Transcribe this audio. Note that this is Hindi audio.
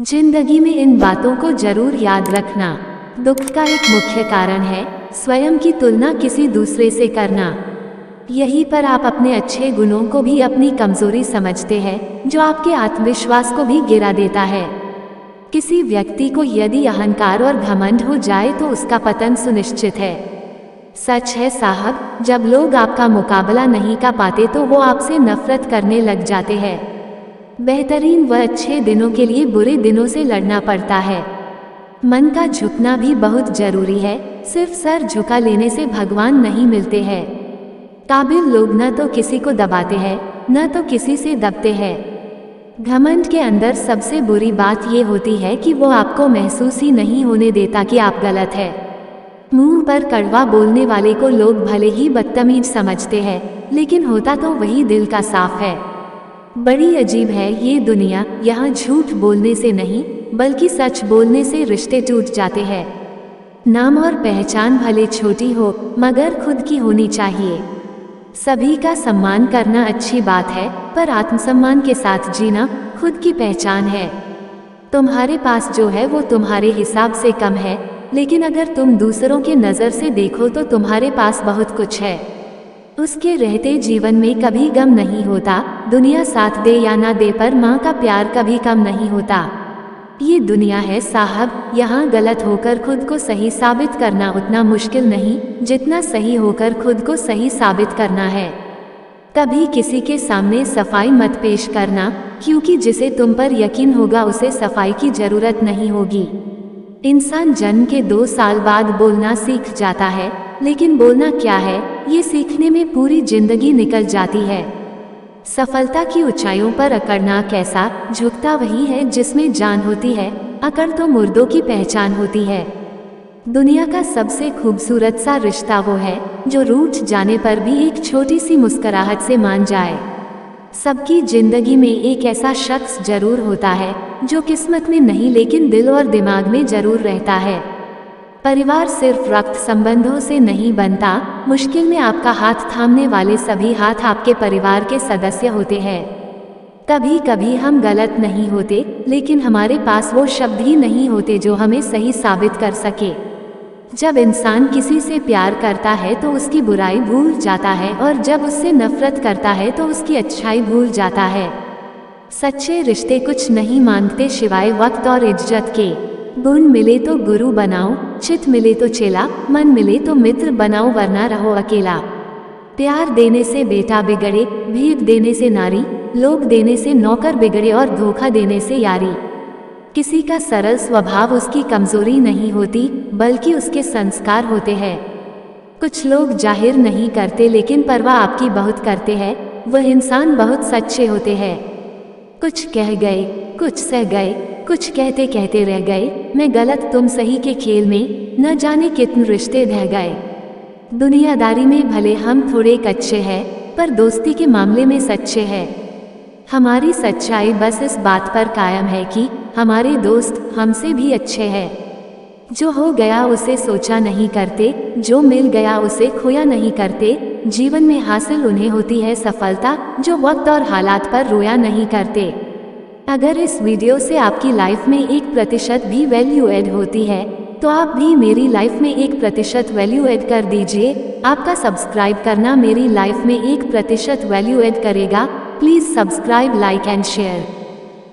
जिंदगी में इन बातों को जरूर याद रखना। दुख का एक मुख्य कारण है स्वयं की तुलना किसी दूसरे से करना। यहीं पर आप अपने अच्छे गुणों को भी अपनी कमजोरी समझते हैं, जो आपके आत्मविश्वास को भी गिरा देता है। किसी व्यक्ति को यदि अहंकार और घमंड हो जाए तो उसका पतन सुनिश्चित है। सच है साहब, जब लोग आपका मुकाबला नहीं कर पाते तो वो आपसे नफरत करने लग जाते हैं। बेहतरीन व अच्छे दिनों के लिए बुरे दिनों से लड़ना पड़ता है। मन का झुकना भी बहुत जरूरी है। सिर्फ सर झुका लेने से भगवान नहीं मिलते हैं। काबिल लोग न तो किसी को दबाते हैं, न तो किसी से दबते हैं। घमंड के अंदर सबसे बुरी बात ये होती है कि वो आपको महसूस ही नहीं होने देता कि आप गलत है। मुंह पर कड़वा बोलने वाले को लोग भले ही बदतमीज समझते हैं, लेकिन होता तो वही दिल का साफ है। बड़ी अजीब है ये दुनिया, यहाँ झूठ बोलने से नहीं बल्कि सच बोलने से रिश्ते टूट जाते हैं। नाम और पहचान भले छोटी हो मगर खुद की होनी चाहिए। सभी का सम्मान करना अच्छी बात है, पर आत्मसम्मान के साथ जीना खुद की पहचान है। तुम्हारे पास जो है वो तुम्हारे हिसाब से कम है, लेकिन अगर तुम दूसरों के नज़र से देखो तो तुम्हारे पास बहुत कुछ है। उसके रहते जीवन में कभी गम नहीं होता। दुनिया साथ दे या ना दे, पर माँ का प्यार कभी कम नहीं होता। ये दुनिया है साहब, यहाँ गलत होकर खुद को सही साबित करना उतना मुश्किल नहीं जितना सही होकर खुद को सही साबित करना है। कभी किसी के सामने सफाई मत पेश करना, क्योंकि जिसे तुम पर यकीन होगा उसे सफाई की जरूरत नहीं होगी। इंसान जन्म के 2 साल बाद बोलना सीख जाता है, लेकिन बोलना क्या है ये सीखने में पूरी जिंदगी निकल जाती है। सफलता की ऊंचाइयों पर अकड़ना कैसा झुकता वही है जिसमें जान होती है, अकड़ तो मुर्दों की पहचान होती है। दुनिया का सबसे खूबसूरत सा रिश्ता वो है जो रूठ जाने पर भी एक छोटी सी मुस्कुराहट से मान जाए। सबकी जिंदगी में एक ऐसा शख्स जरूर होता है जो किस्मत में नहीं लेकिन दिल और दिमाग में जरूर रहता है। परिवार सिर्फ रक्त संबंधों से नहीं बनता, मुश्किल में आपका हाथ थामने वाले सभी हाथ आपके परिवार के सदस्य होते हैं। कभी कभी हम गलत नहीं होते, लेकिन हमारे पास वो शब्द ही नहीं होते जो हमें सही साबित कर सके। जब इंसान किसी से प्यार करता है तो उसकी बुराई भूल जाता है, और जब उससे नफरत करता है तो उसकी अच्छाई भूल जाता है। सच्चे रिश्ते कुछ नहीं मांगते सिवाय वक्त और इज्जत के। गुण मिले तो गुरु बनाओ, चित मिले तो चेला, मन मिले तो मित्र बनाओ, वरना रहो अकेला। प्यार देने से बेटा बिगड़े, भीख देने से नारी, लोभ देने से नौकर बिगड़े और धोखा देने से यारी। किसी का सरल स्वभाव उसकी कमजोरी नहीं होती, बल्कि उसके संस्कार होते हैं। कुछ लोग जाहिर नहीं करते लेकिन परवाह आपकी बहुत करते हैं। वह इंसान बहुत सच्चे होते हैं। कुछ कह गए, कुछ सह गए, कुछ कहते कहते रह गए। मैं गलत तुम सही के खेल में न जाने कितने रिश्ते ढह गए। दुनियादारी में भले हम थोड़े कच्चे हैं, पर दोस्ती के मामले में सच्चे हैं। हमारी सच्चाई बस इस बात पर कायम है कि हमारे दोस्त हमसे भी अच्छे हैं। जो हो गया उसे सोचा नहीं करते, जो मिल गया उसे खोया नहीं करते। जीवन में हासिल उन्हें होती है सफलता जो वक्त और हालात पर रोया नहीं करते। अगर इस वीडियो से आपकी लाइफ में 1% भी वैल्यू ऐड होती है तो आप भी मेरी लाइफ में 1% वैल्यू ऐड कर दीजिए। आपका सब्सक्राइब करना मेरी लाइफ में 1% वैल्यू ऐड करेगा। Please subscribe, like and share.